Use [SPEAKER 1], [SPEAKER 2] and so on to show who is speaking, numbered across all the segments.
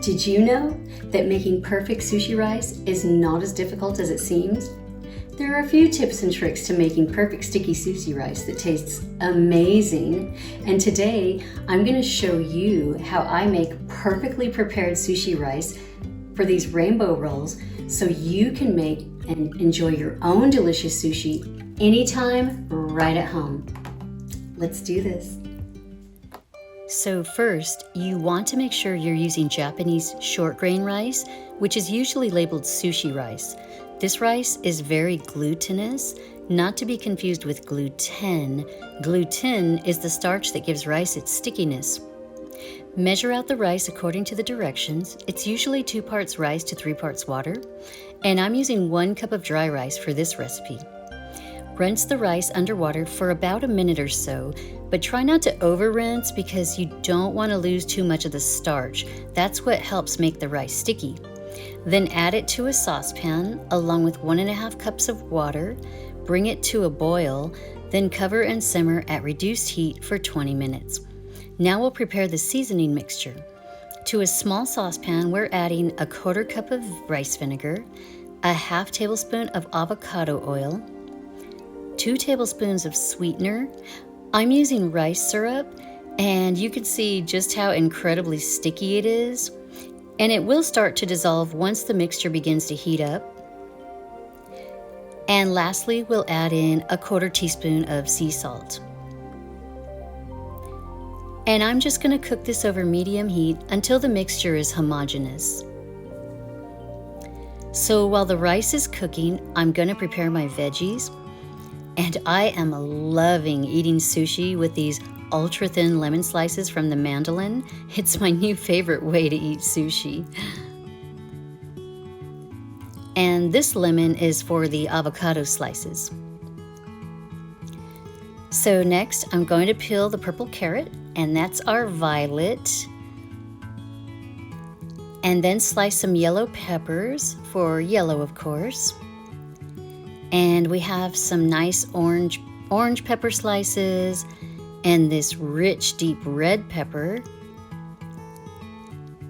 [SPEAKER 1] Did you know that making perfect sushi rice is not as difficult as it seems? There are a few tips and tricks to making perfect sticky sushi rice that tastes amazing. And today I'm going to show you how I make perfectly prepared sushi rice for these rainbow rolls so you can make and enjoy your own delicious sushi anytime, right at home. Let's do this. So first, you want to make sure you're using Japanese short grain rice, which is usually labeled sushi rice. This rice is very glutinous, not to be confused with gluten. Gluten is the starch that gives rice its stickiness. Measure out the rice according to the directions. It's usually 2 parts rice to 3 parts water, and I'm using 1 cup of dry rice for this recipe. Rinse the rice underwater for about a minute or so, but try not to over-rinse because you don't want to lose too much of the starch. That's what helps make the rice sticky. Then add it to a saucepan along with 1.5 cups of water, bring it to a boil, then cover and simmer at reduced heat for 20 minutes. Now we'll prepare the seasoning mixture. To a small saucepan, we're adding 1/4 cup of rice vinegar, a 1/2 tablespoon of avocado oil, 2 tablespoons of sweetener. I'm using rice syrup, and you can see just how incredibly sticky it is. And it will start to dissolve once the mixture begins to heat up. And lastly, we'll add in 1/4 teaspoon of sea salt. And I'm just going to cook this over medium heat until the mixture is homogeneous. So while the rice is cooking, I'm going to prepare my veggies. And I am loving eating sushi with these ultra-thin lemon slices from the mandolin. It's my new favorite way to eat sushi. And this lemon is for the avocado slices. So next, I'm going to peel the purple carrot, and that's our violet. And then slice some yellow peppers, for yellow of course. And we have some nice orange pepper slices, and this rich deep red pepper,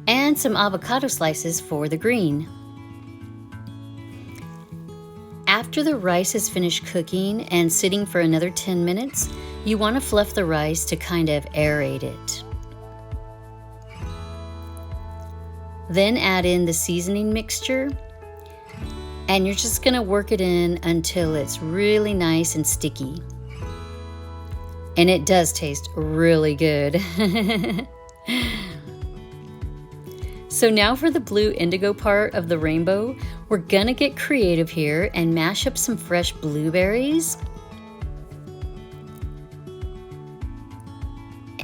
[SPEAKER 1] and some avocado slices for the green. After the rice is finished cooking and sitting for another 10 minutes, you want to fluff the rice to kind of aerate it. Then add in the seasoning mixture, and you're just going to work it in until it's really nice and sticky. And it does taste really good. So now for the blue indigo part of the rainbow, we're gonna get creative here and mash up some fresh blueberries.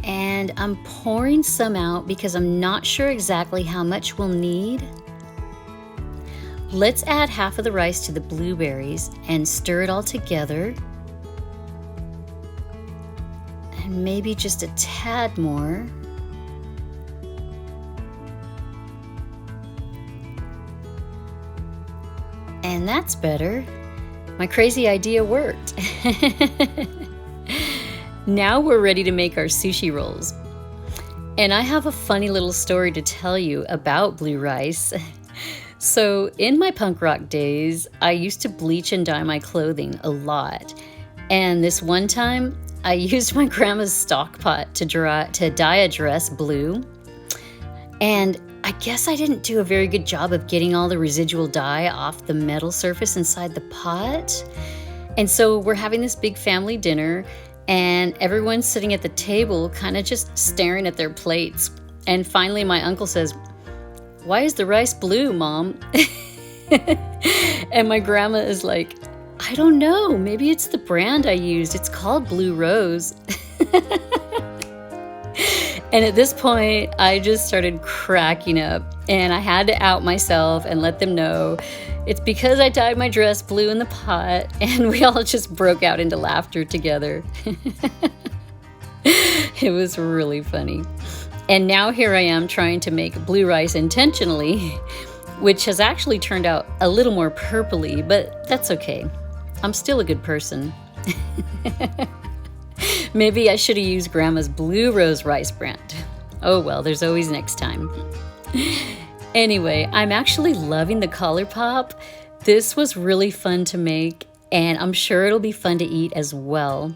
[SPEAKER 1] And I'm pouring some out because I'm not sure exactly how much we'll need. Let's add half of the rice to the blueberries and stir it all together. And maybe just a tad more. And that's better. My crazy idea worked. Now we're ready to make our sushi rolls. And I have a funny little story to tell you about blue rice. So in my punk rock days, I used to bleach and dye my clothing a lot. And this one time, I used my grandma's stock pot to dye a dress blue. And I guess I didn't do a very good job of getting all the residual dye off the metal surface inside the pot. And so we're having this big family dinner, and everyone's sitting at the table kind of just staring at their plates. And finally my uncle says, "Why is the rice blue, Mom?" And my grandma is like, "I don't know, maybe it's the brand I used. It's called Blue Rose." And at this point, I just started cracking up, and I had to out myself and let them know it's because I dyed my dress blue in the pot, and we all just broke out into laughter together. It was really funny. And now here I am trying to make blue rice intentionally, which has actually turned out a little more purpley, but that's okay. I'm still a good person. Maybe I should have used Grandma's Blue Rose rice brand. Oh well, there's always next time. Anyway, I'm actually loving the color pop. This was really fun to make, and I'm sure it'll be fun to eat as well.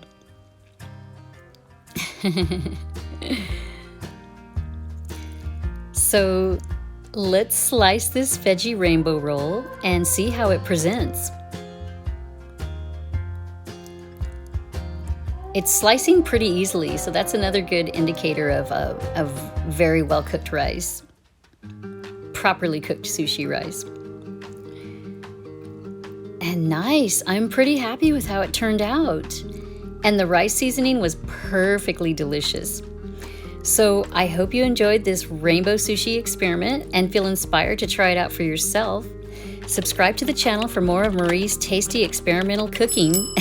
[SPEAKER 1] So let's slice this veggie rainbow roll and see how it presents. It's slicing pretty easily, so that's another good indicator of very well cooked rice. Properly cooked sushi rice. And nice, I'm pretty happy with how it turned out. And the rice seasoning was perfectly delicious. So I hope you enjoyed this rainbow sushi experiment and feel inspired to try it out for yourself. Subscribe to the channel for more of Marie's tasty experimental cooking.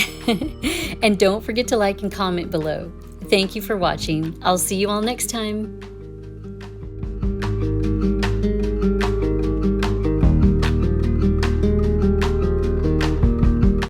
[SPEAKER 1] And don't forget to like and comment below. Thank you for watching. I'll see you all next time.